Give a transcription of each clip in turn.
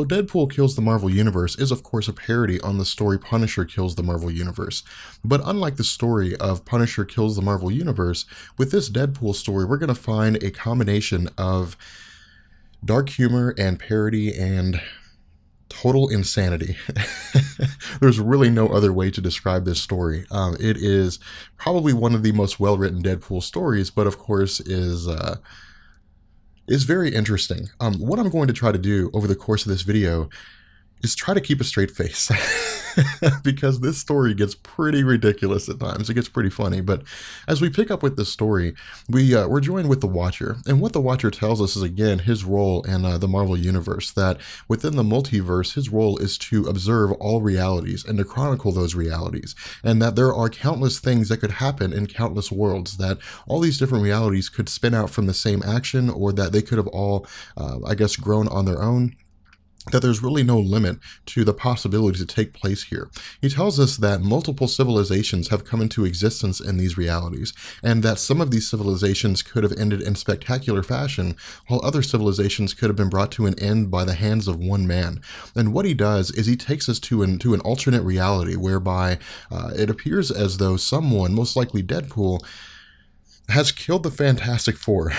So Deadpool Kills the Marvel Universe is of course a parody on the story Punisher Kills the Marvel Universe. But unlike the story of Punisher Kills the Marvel Universe, with this Deadpool story we're going to find a combination of dark humor and parody and total insanity. There's really no other way to describe this story. It is probably one of the most well-written Deadpool stories, but of course is very interesting. What I'm going to try to do over the course of this video is try to keep a straight face. Because this story gets pretty ridiculous at times. It gets pretty funny, but as we pick up with this story, we're joined with the Watcher, and what the Watcher tells us is, again, his role in the Marvel Universe, that within the multiverse, his role is to observe all realities and to chronicle those realities, and that there are countless things that could happen in countless worlds, that all these different realities could spin out from the same action, or that they could have all, I guess, grown on their own, that there's really no limit to the possibilities that take place here. He tells us that multiple civilizations have come into existence in these realities, and that some of these civilizations could have ended in spectacular fashion, while other civilizations could have been brought to an end by the hands of one man. And what he does is he takes us to an alternate reality whereby it appears as though someone, most likely Deadpool, has killed the Fantastic Four.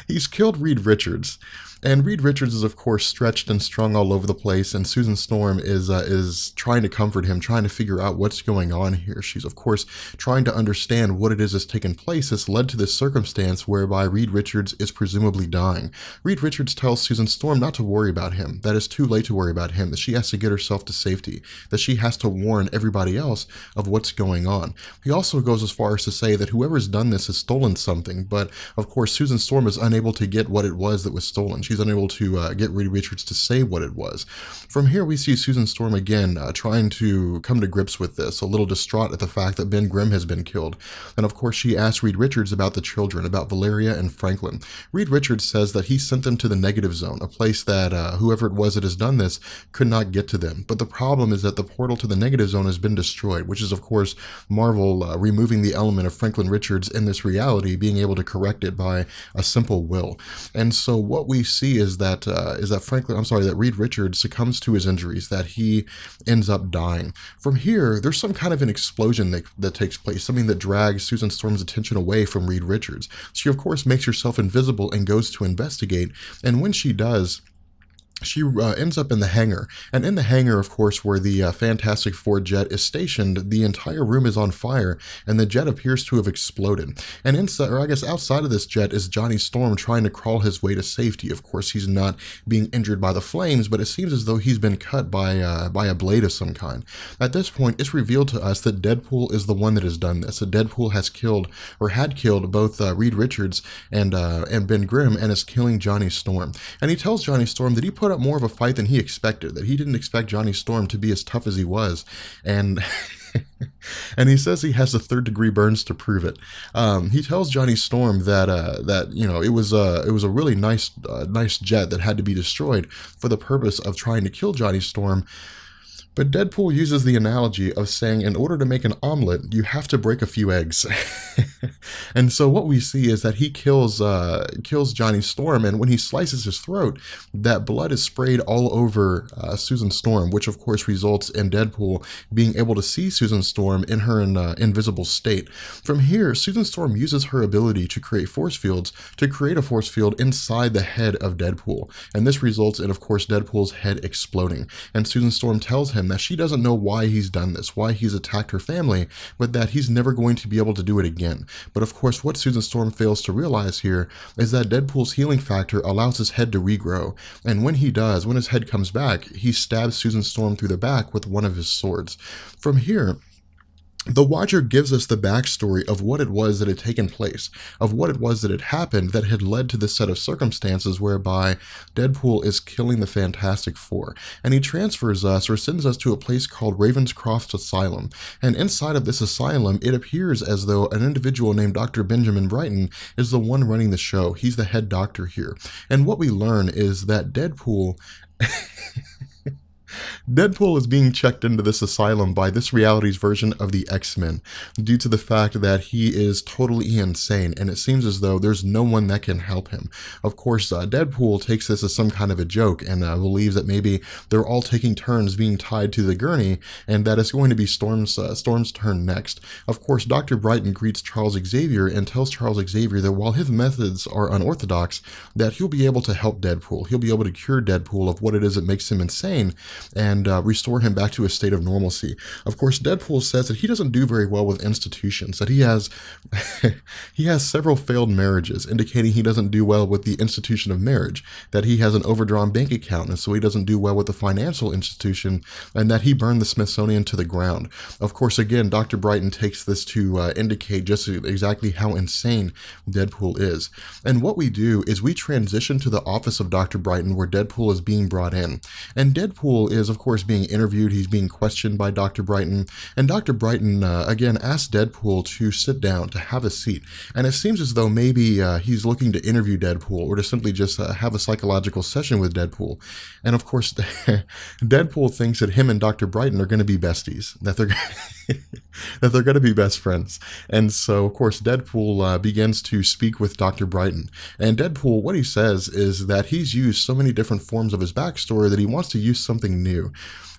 He's killed Reed Richards. And Reed Richards is, of course, stretched and strung all over the place, and Susan Storm is trying to comfort him, trying to figure out what's going on here. She's, of course, trying to understand what it is that's taken place that's led to this circumstance whereby Reed Richards is presumably dying. Reed Richards tells Susan Storm not to worry about him, that it's too late to worry about him, that she has to get herself to safety, that she has to warn everybody else of what's going on. He also goes as far as to say that whoever's done this has stolen something, but, of course, Susan Storm is unable to get what it was that was stolen. She's unable to get Reed Richards to say what it was. From here, we see Susan Storm again trying to come to grips with this, a little distraught at the fact that Ben Grimm has been killed. And of course, she asks Reed Richards about the children, about Valeria and Franklin. Reed Richards says that he sent them to the negative zone, a place that whoever it was that has done this could not get to them. But the problem is that the portal to the negative zone has been destroyed, which is, of course, Marvel removing the element of Franklin Richards in this reality, being able to correct it by a simple will. And so what we see is that Reed Richards succumbs to his injuries, that he ends up dying. From here, there's some kind of an explosion that takes place, something that drags Susan Storm's attention away from Reed Richards. She, of course, makes herself invisible and goes to investigate, and when she does, she ends up in the hangar, and in the hangar, of course, where the Fantastic Four jet is stationed, the entire room is on fire, and the jet appears to have exploded. And inside, or I guess outside of this jet, is Johnny Storm trying to crawl his way to safety. Of course, he's not being injured by the flames, but it seems as though he's been cut by a blade of some kind. At this point, it's revealed to us that Deadpool is the one that has done this. That Deadpool has killed, or had killed, both Reed Richards and Ben Grimm, and is killing Johnny Storm. And he tells Johnny Storm that he put up more of a fight than he expected, that he didn't expect Johnny Storm to be as tough as he was, and and he says he has the third-degree burns to prove it. He tells Johnny Storm that you know, it was a really nice jet that had to be destroyed for the purpose of trying to kill Johnny Storm. But Deadpool uses the analogy of saying, in order to make an omelet, you have to break a few eggs. And so what we see is that he kills Johnny Storm, and when he slices his throat, that blood is sprayed all over Susan Storm, which of course results in Deadpool being able to see Susan Storm in her invisible state. From here, Susan Storm uses her ability to create force fields to create a force field inside the head of Deadpool, and this results in, of course, Deadpool's head exploding. And Susan Storm tells him that she doesn't know why he's done this, why he's attacked her family, but that he's never going to be able to do it again. But of course, what Susan Storm fails to realize here is that Deadpool's healing factor allows his head to regrow, and when he does, when his head comes back, he stabs Susan Storm through the back with one of his swords. From here, the Watcher gives us the backstory of what it was that had taken place, of what it was that had happened that had led to this set of circumstances whereby Deadpool is killing the Fantastic Four. And he transfers us, or sends us, to a place called Croft Asylum. And inside of this asylum, it appears as though an individual named Dr. Benjamin Brighton is the one running the show. He's the head doctor here. And what we learn is that Deadpool Deadpool is being checked into this asylum by this reality's version of the X-Men due to the fact that he is totally insane, and it seems as though there's no one that can help him. Of course, Deadpool takes this as some kind of a joke and believes that maybe they're all taking turns being tied to the gurney, and that it's going to be Storm's turn next. Of course, Dr. Brighton greets Charles Xavier and tells Charles Xavier that while his methods are unorthodox, that he'll be able to help Deadpool. He'll be able to cure Deadpool of what it is that makes him insane and restore him back to a state of normalcy. Of course, Deadpool says that he doesn't do very well with institutions, that he has he has several failed marriages, indicating he doesn't do well with the institution of marriage, that he has an overdrawn bank account, and so he doesn't do well with the financial institution, and that he burned the Smithsonian to the ground. Of course, again, Dr. Brighton takes this to indicate just exactly how insane Deadpool is. And what we do is we transition to the office of Dr. Brighton, where Deadpool is being brought in. And Deadpool is, of course, being interviewed. He's being questioned by Dr. Brighton. And Dr. Brighton, again, asks Deadpool to sit down, to have a seat. And it seems as though maybe he's looking to interview Deadpool or to simply just have a psychological session with Deadpool. And of course, Deadpool thinks that him and Dr. Brighton are going to be besties, that they're that they're going to be best friends. And so, of course, Deadpool begins to speak with Dr. Brighton. And Deadpool, what he says is that he's used so many different forms of his backstory that he wants to use something new.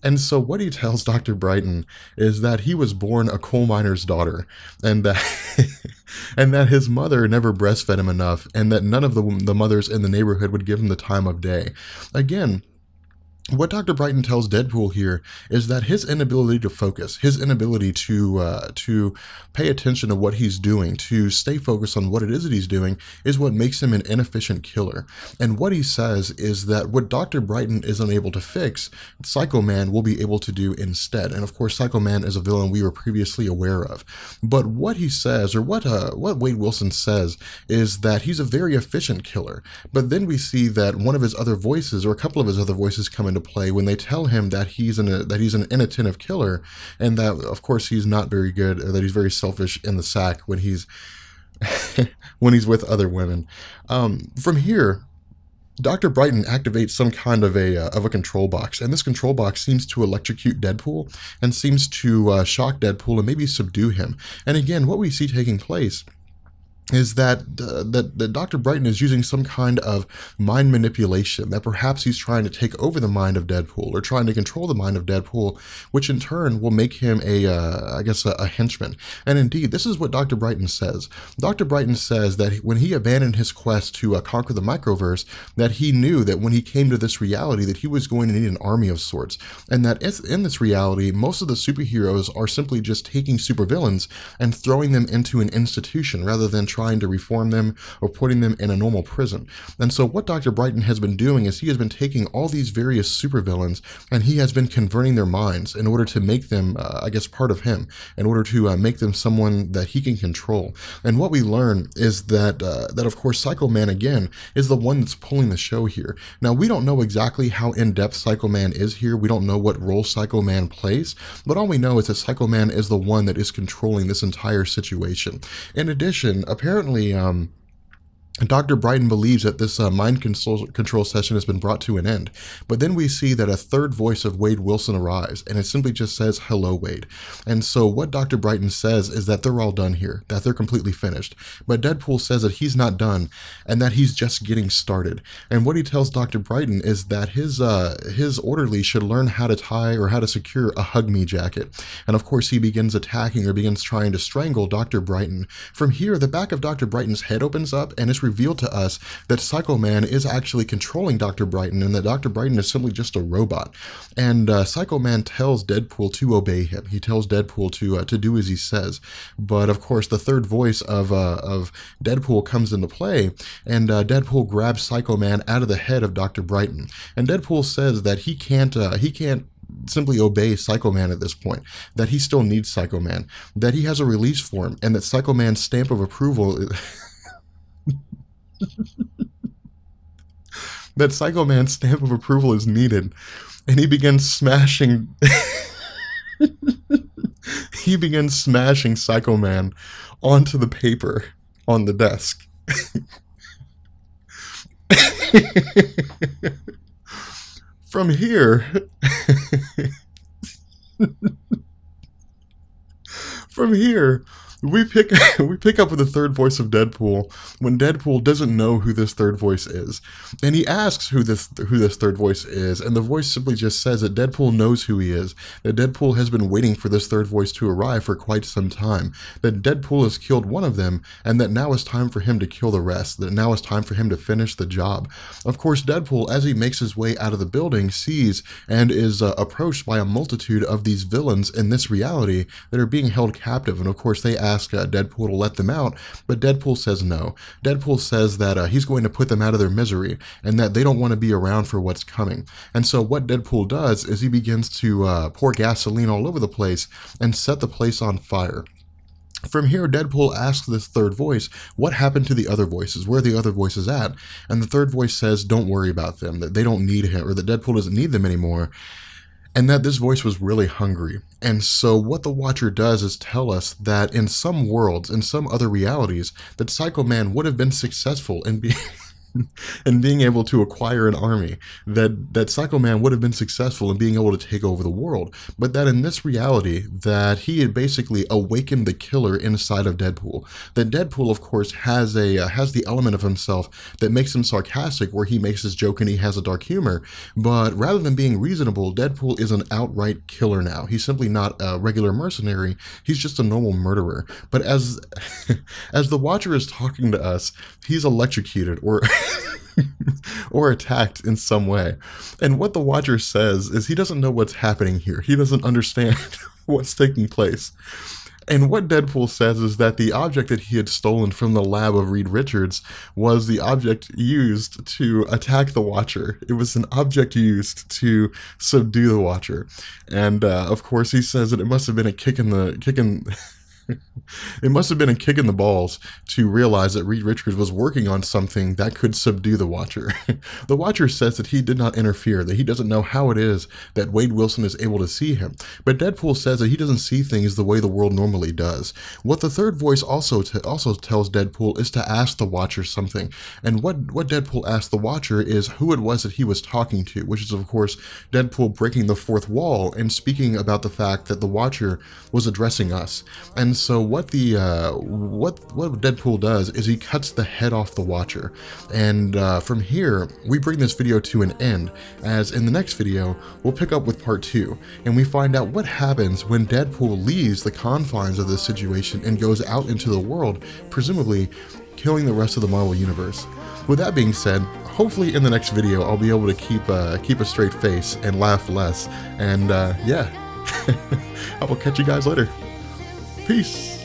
And so what he tells Dr. Brighton is that he was born a coal miner's daughter, and that and that his mother never breastfed him enough, and that none of the mothers in the neighborhood would give him the time of day. Again, what Dr. Brighton tells Deadpool here is that his inability to focus, his inability to pay attention to what he's doing, to stay focused on what it is that he's doing, is what makes him an inefficient killer. And what he says is that what Dr. Brighton is unable to fix, Psycho Man will be able to do instead. And of course, Psycho Man is a villain we were previously aware of. But what he says, or what Wade Wilson says, is that he's a very efficient killer. But then we see that one of his other voices, or a couple of his other voices, come into play when they tell him that he's an inattentive killer, and that of course he's not very good, or that he's very selfish in the sack when he's when he's with other women. From here, Dr. Brighton activates some kind of a control box, and this control box seems to electrocute Deadpool and seems to shock Deadpool and maybe subdue him. And again, what we see taking place is that Dr. Brighton is using some kind of mind manipulation, that perhaps he's trying to take over the mind of Deadpool, or trying to control the mind of Deadpool, which in turn will make him a henchman. And indeed, this is what Dr. Brighton says. Dr. Brighton says that when he abandoned his quest to conquer the microverse, that he knew that when he came to this reality that he was going to need an army of sorts, and that in this reality, most of the superheroes are simply just taking supervillains and throwing them into an institution, rather than trying to reform them or putting them in a normal prison. And so what Dr. Brighton has been doing is he has been taking all these various supervillains, and he has been converting their minds in order to make them, part of him, in order to make them someone that he can control. And what we learn is that of course Psycho Man again is the one that's pulling the show here. Now, we don't know exactly how in-depth Psycho Man is here. We don't know what role Psycho Man plays, but all we know is that Psycho Man is the one that is controlling this entire situation. In addition, apparently, Dr. Brighton believes that this mind control session has been brought to an end, but then we see that a third voice of Wade Wilson arrives, and it simply just says, "Hello, Wade." And so what Dr. Brighton says is that they're all done here, that they're completely finished. But Deadpool says that he's not done, and that he's just getting started. And what he tells Dr. Brighton is that his orderly should learn how to tie or how to secure a Hug Me jacket. And of course, he begins attacking, or begins trying to strangle Dr. Brighton. From here, the back of Dr. Brighton's head opens up, and it's revealed to us that Psycho Man is actually controlling Dr. Brighton, and that Dr. Brighton is simply just a robot. And Psycho Man tells Deadpool to obey him. He tells Deadpool to do as he says. But of course, the third voice of Deadpool comes into play, and Deadpool grabs Psycho Man out of the head of Dr. Brighton. And Deadpool says that he can't simply obey Psycho Man at this point, that he still needs Psycho Man, that he has a release form, and that Psycho Man's stamp of approval that Psycho Man's stamp of approval is needed. And he begins smashing Psycho Man onto the paper on the desk. From here, from here, we pick up with the third voice of Deadpool when Deadpool doesn't know who this third voice is, and he asks who this third voice is, and the voice simply just says that Deadpool knows who he is, that Deadpool has been waiting for this third voice to arrive for quite some time, that Deadpool has killed one of them, and that now is time for him to kill the rest, that now is time for him to finish the job. Of course, Deadpool, as he makes his way out of the building, sees and is approached by a multitude of these villains in this reality that are being held captive, and of course they ask Deadpool to let them out, but Deadpool says no. Deadpool says that he's going to put them out of their misery and that they don't want to be around for what's coming. And so what Deadpool does is he begins to pour gasoline all over the place and set the place on fire. From here, Deadpool asks this third voice, what happened to the other voices? Where are the other voices at? And the third voice says, don't worry about them, that they don't need him, or that Deadpool doesn't need them anymore, and that this voice was really hungry. And so what the Watcher does is tell us that in some worlds, in some other realities, that Psycho Man would have been successful in being and being able to acquire an army, that Psycho Man would have been successful in being able to take over the world, but that in this reality, that he had basically awakened the killer inside of Deadpool. That Deadpool, of course, has the element of himself that makes him sarcastic, where he makes his joke and he has a dark humor, but rather than being reasonable, Deadpool is an outright killer now. He's simply not a regular mercenary, he's just a normal murderer. But as the Watcher is talking to us, he's electrocuted or attacked in some way. And what the Watcher says is he doesn't know what's happening here. He doesn't understand what's taking place. And what Deadpool says is that the object that he had stolen from the lab of Reed Richards was the object used to attack the Watcher. It was an object used to subdue the Watcher. And of course he says that it must have been a kick in it must have been a kick in the balls to realize that Reed Richards was working on something that could subdue the Watcher. The Watcher says that he did not interfere, that he doesn't know how it is that Wade Wilson is able to see him. But Deadpool says that he doesn't see things the way the world normally does. What the third voice also tells Deadpool is to ask the Watcher something. And what Deadpool asked the Watcher is who it was that he was talking to, which is, of course, Deadpool breaking the fourth wall and speaking about the fact that the Watcher was addressing us. And so what Deadpool does is he cuts the head off the Watcher, and from here we bring this video to an end, as in the next video we'll pick up with part 2 and we find out what happens when Deadpool leaves the confines of this situation and goes out into the world, presumably killing the rest of the Marvel Universe. With that being said, hopefully in the next video I'll be able to keep a straight face and laugh less, and yeah. I will catch you guys later. Peace.